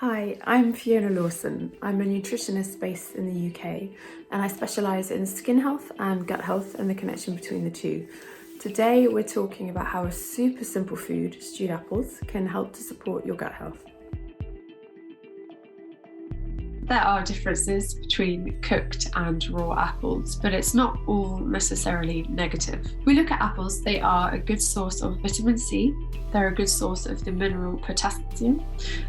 Hi, I'm Fiona Lawson. I'm a nutritionist based in the UK and I specialise in skin health and gut health and the connection between the two. Today we're talking about how a super simple food, stewed apples, can help to support your gut health. There are differences between cooked and raw apples, but it's not all necessarily negative. If we look at apples, they are a good source of vitamin C, they're a good source of the mineral potassium,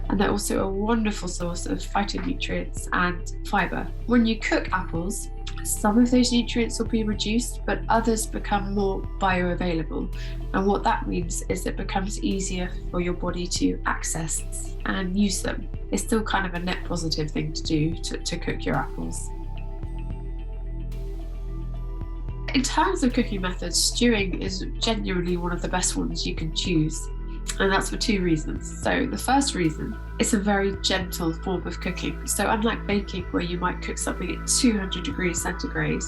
and they're also a wonderful source of phytonutrients and fibre. When you cook apples, some of those nutrients will be reduced, but others become more bioavailable. And what that means is it becomes easier for your body to access and use them. It's still kind of a net positive thing to do to cook your apples. In terms of cooking methods, stewing is genuinely one of the best ones you can choose. And that's for two reasons. So the first reason, it's a very gentle form of cooking. So unlike baking, where you might cook something at 200 degrees centigrade,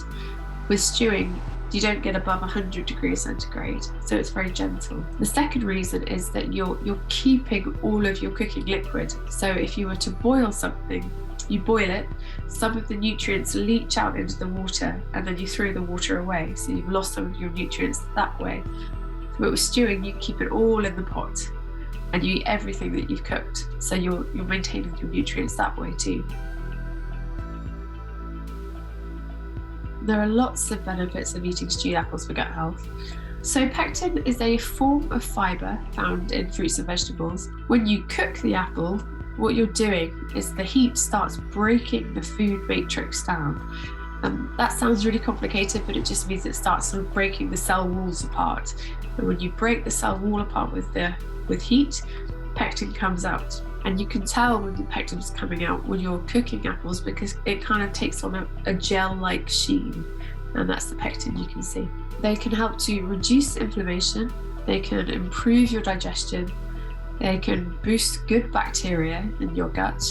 with stewing, you don't get above 100 degrees centigrade. So it's very gentle. The second reason is that you're keeping all of your cooking liquid. So if you were to boil something, you boil it, some of the nutrients leach out into the water, and then you throw the water away. So you've lost some of your nutrients that way. But with stewing, you keep it all in the pot and you eat everything that you've cooked. So you're maintaining your nutrients that way too. There are lots of benefits of eating stewed apples for gut health. So pectin is a form of fibre found in fruits and vegetables. When you cook the apple, what you're doing is the heat starts breaking the food matrix down. That sounds really complicated, but it just means it starts sort of breaking the cell walls apart. And when you break the cell wall apart with heat, pectin comes out. And you can tell when the pectin is coming out when you're cooking apples because it kind of takes on a gel-like sheen. And that's the pectin you can see. They can help to reduce inflammation. They can improve your digestion. They can boost good bacteria in your gut.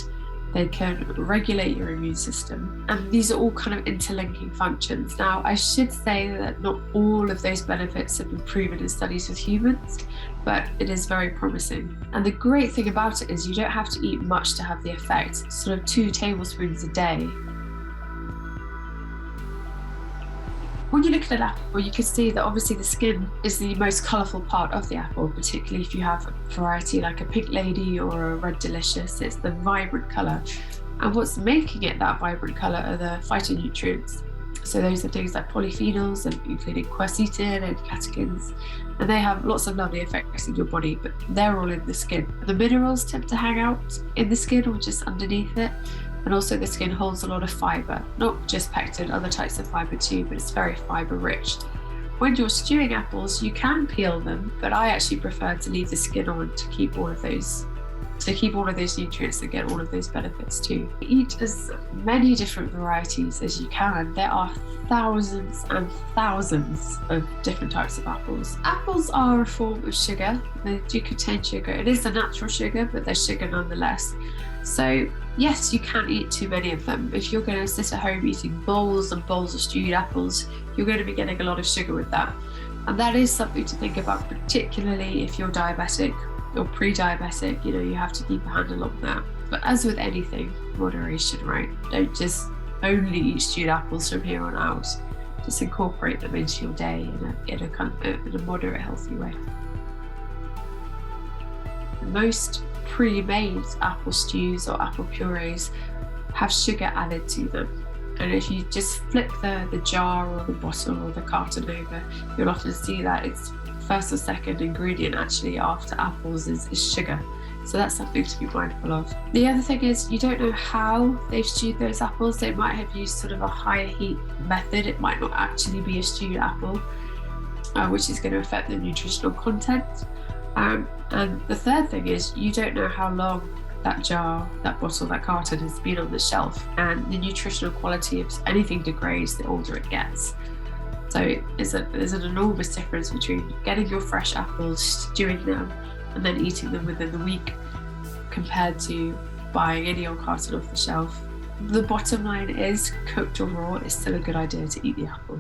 They can regulate your immune system. And these are all kind of interlinking functions. Now, I should say that not all of those benefits have been proven in studies with humans, but it is very promising. And the great thing about it is you don't have to eat much to have the effect, sort of 2 tablespoons a day. When you look at an apple, you can see that obviously the skin is the most colourful part of the apple, particularly if you have a variety like a pink lady or a red delicious. It's the vibrant colour. And what's making it that vibrant colour are the phytonutrients. So those are things like polyphenols, including quercetin and catechins, and they have lots of lovely effects in your body, but they're all in the skin. The minerals tend to hang out in the skin or just underneath it. And also the skin holds a lot of fibre, not just pectin, other types of fibre too, but it's very fibre rich. When you're stewing apples, you can peel them, but I actually prefer to leave the skin on to keep all of those nutrients and get all of those benefits too. Eat as many different varieties as you can. There are thousands and thousands of different types of apples. Apples are a form of sugar. They do contain sugar. It is a natural sugar, but they're sugar nonetheless. So yes, you can eat too many of them. If you're going to sit at home eating bowls and bowls of stewed apples, you're going to be getting a lot of sugar with that. And that is something to think about, particularly if you're diabetic or pre-diabetic. You have to keep a handle on that. But as with anything, moderation, right? Don't just only eat stewed apples from here on out. Just incorporate them into your day in a moderate, healthy way. Most pre-made apple stews or apple purees have sugar added to them. And if you just flip the jar or the bottle or the carton over, you'll often see that its first or second ingredient actually after apples is sugar. So that's something to be mindful of. The other thing is you don't know how they've stewed those apples. They might have used sort of a higher heat method. It might not actually be a stewed apple, which is going to affect the nutritional content. And the third thing is you don't know how long that jar, that bottle, that carton has been on the shelf, and the nutritional quality of anything degrades the older it gets. So there's an enormous difference between getting your fresh apples, stewing them, and then eating them within the week compared to buying any old carton off the shelf. The bottom line is, cooked or raw, it's still a good idea to eat the apple.